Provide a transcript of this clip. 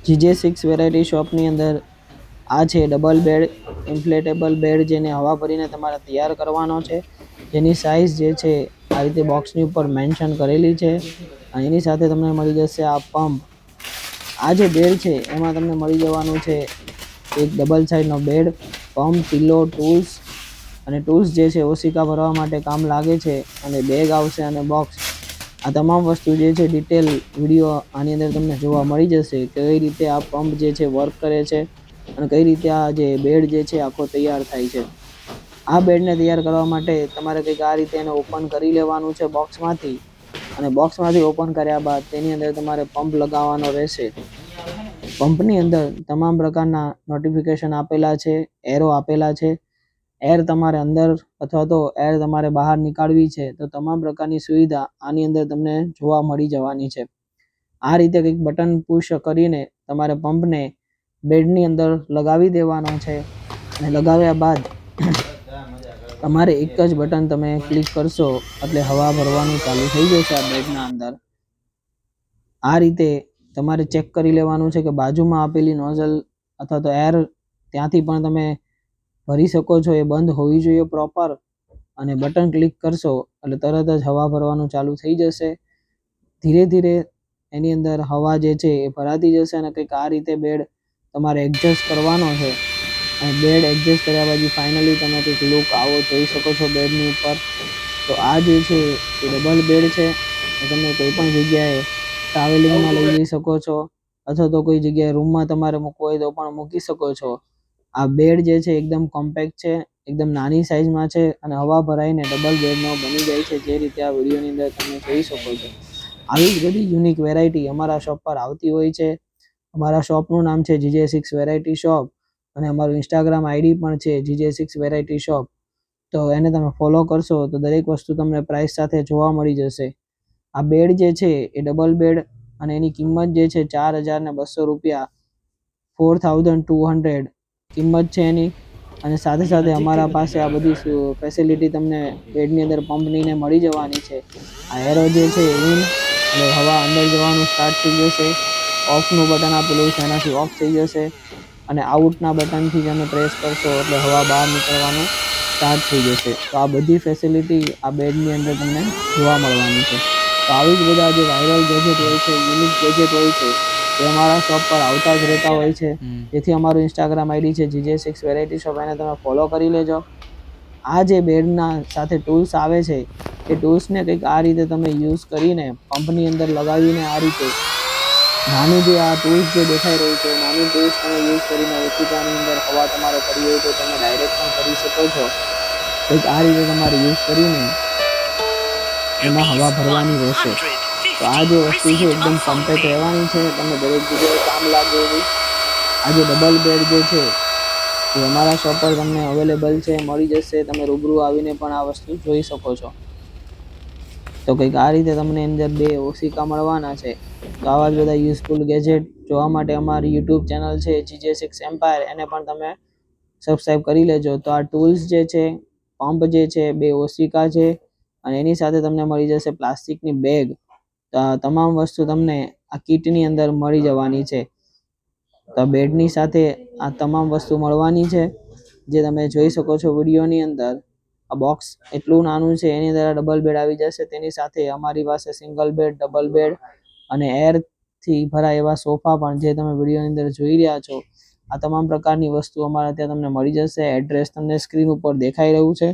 GJ6 variety શોપની અંદર આ છે ડબલ બેડ ઇન્ફ્લેટેબલ બેડ, જેને હવા ભરીને તમારે તૈયાર કરવાનો છે. જેની સાઇઝ જે છે આ રીતે બોક્સની ઉપર મેન્શન કરેલી છે. અને એની સાથે તમને મળી જશે આ પંપ. આ જે બેડ છે એમાં તમને મળી જવાનું છે એક ડબલ સાઇડનો બેડ, પંપ, પિલ્લો, ટૂલ્સ અને ટૂલ્સ જે છે ઓશિકા ભરવા માટે કામ લાગે છે, અને બેગ આવશે અને બોક્સ. આ તમામ વસ્તુ જે છે ડિટેલ વિડીયો આની અંદર તમને જોવા મળી જશે કે કઈ રીતે આ પંપ જે છે વર્ક કરે છે અને કઈ રીતે આ જે બેડ જે છે આખો તૈયાર થાય છે. આ બેડને તૈયાર કરવા માટે તમારે કંઈક આ રીતે એને ઓપન કરી લેવાનું છે બોક્સમાંથી, અને બોક્સમાંથી ઓપન કર્યા બાદ તેની અંદર તમારે પંપ લગાવવાનો રહેશે. પંપની અંદર તમામ પ્રકારના નોટિફિકેશન આપેલા છે, એરો આપેલા છે. એર તમારે અંદર અથવા તો એર તમારે બહાર નીકાળવી છે તો તમામ પ્રકારની સુવિધા આની અંદર તમને જોવા મળી જવાની છે. આ રીતે કંઈક બટન પુશ કરીને તમારે પંપને બેડની અંદર લગાવી દેવાનો છે, અને લગાવ્યા બાદ તમારે એક જ બટન તમે ક્લિક કરશો એટલે હવા ભરવાનું ચાલુ થઈ જશે આ બેડના અંદર. આ રીતે તમારે ચેક કરી લેવાનું છે કે બાજુમાં આપેલી નોઝલ અથવા તો એર ત્યાંથી પણ તમે ભરી શકો છો, એ બંધ હોવી જોઈએ પ્રોપર. અને બટન ક્લિક કરશો એટલે તરત જ હવા ભરવાનું ચાલુ થઈ જશે. ધીરે ધીરે એની અંદર હવા જે છે એ ભરાતી જશે, અને કંઈક આ રીતે બેડ તમારે એડજસ્ટ કરવાનો છે. અને બેડ એડજસ્ટ કર્યા પછી ફાઇનલી તમે કંઈક લુક આવો જોઈ શકો છો બેડની ઉપર. તો આ જે છે એ ડબલ બેડ છે. તમે કોઈ પણ જગ્યાએ ટ્રાવેલિંગમાં લઈ જઈ શકો છો, અથવા તો કોઈ જગ્યાએ રૂમમાં તમારે મૂકવો હોય તો પણ મૂકી શકો છો. આ બેડ જે છે એકદમ કોમ્પેક્ટ છે, એકદમ નાની સાઇઝમાં છે, અને હવા ભરાઈને ડબલ બેડનો બની જાય છે, જે રીતે આ વિડીયોની અંદર તમે જોઈ શકો છો. આવી જ બધી યુનિક વેરાયટી અમારા શોપ પર આવતી હોય છે. અમારા શોપનું નામ છે GJ6 વેરાયટી શોપ, અને અમારું ઇન્સ્ટાગ્રામ આઈડી પણ છે GJ6 વેરાયટી શોપ. તો એને તમે ફોલો કરશો તો દરેક વસ્તુ તમને પ્રાઇસ સાથે જોવા મળી જશે. આ બેડ જે છે એ ડબલ બેડ, અને એની કિંમત જે છે 4200 રૂપિયા, 4200 કિંમત છે એની. અને સાથે સાથે અમારા પાસે આ બધી ફેસિલિટી તમને બેડની અંદર પંપનીને મળી જવાની છે. આ એરો જે છે ઇન એટલે હવા અંદર જવાનું સ્ટાર્ટ થઈ જશે. ઓફનું બટન આપેલું છે એનાથી ઓફ થઈ જશે, અને આઉટના બટનથી તમે પ્રેસ કરશો એટલે હવા બહાર નીકળવાનું સ્ટાર્ટ થઈ જશે. તો આ બધી ફેસિલિટી આ બેડની અંદર તમને જોવા મળવાની છે. તો આવી જ બધા જે વાયરલ ગેજેટ હોય છે, યુનિક ગેજેટ હોય છે, એ અમારા શોપ પર આવતા જ રહેતા હોય છે. જેથી અમારું ઇન્સ્ટાગ્રામ આઈડી છે GJ6 વેરાયટી શોપ, એને તમે ફોલો કરી લેજો. આ જે બેડના સાથે ટૂલ્સ આવે છે એ ટૂલ્સને કંઈક આ રીતે તમે યુઝ કરીને પંપની અંદર લગાવીને આ રીતે નાની જે આ ટૂલ્સ જે દેખાઈ રહી છે, નાની ટૂલ્સ તમે યુઝ કરીને ઓશિકાની અંદર હવા તમારે કરવી હોય તો તમે ડાયરેક્ટ પણ કરી શકો છો. કંઈક આ રીતે તમારે યુઝ કરીને એમાં હવા ભરવાની રહેશે. તો આ જે વસ્તુ છે એકદમ કોમ્પેક્ટ રહેવાની છે, તમને દરેક જગ્યાએ કામ લાગે એવી. આ જે ડબલ બેડ જે છે એ અમારા શોપ પર તમને અવેલેબલ છે, મળી જશે. તમે રૂબરૂ આવીને પણ આ વસ્તુ જોઈ શકો છો. તો કંઈક આ રીતે તમને અંદર 2 ઓશિકા મળવાના છે. તો આવા જ બધા યુઝફુલ ગેજેટ જોવા માટે અમારી યુટ્યુબ ચેનલ છે GJ6 એમ્પાયર, એને પણ તમે સબસ્ક્રાઈબ કરી લેજો. તો આ ટૂલ્સ જે છે, પંપ જે છે, 2 ઓશિકા છે, અને એની સાથે તમને મળી જશે પ્લાસ્ટિકની બેગ. તો આ તમામ વસ્તુ તમને આ કિટની અંદર મળી જવાની છે. તો બેડની સાથે આ તમામ વસ્તુ મળવાની છે, જે તમે જોઈ શકો છો વિડીયોની અંદર. આ બોક્સ એટલું નાનું છે, એની અંદર ડબલ બેડ આવી જશે. તેની સાથે અમારી પાસે સિંગલ બેડ, ડબલ બેડ અને એરથી ભરાય એવા સોફા પણ, જે તમે વિડીયોની અંદર જોઈ રહ્યા છો. આ તમામ પ્રકારની વસ્તુ અમારા ત્યાં તમને મળી જશે. એડ્રેસ તમને સ્ક્રીન ઉપર દેખાઈ રહ્યું છે.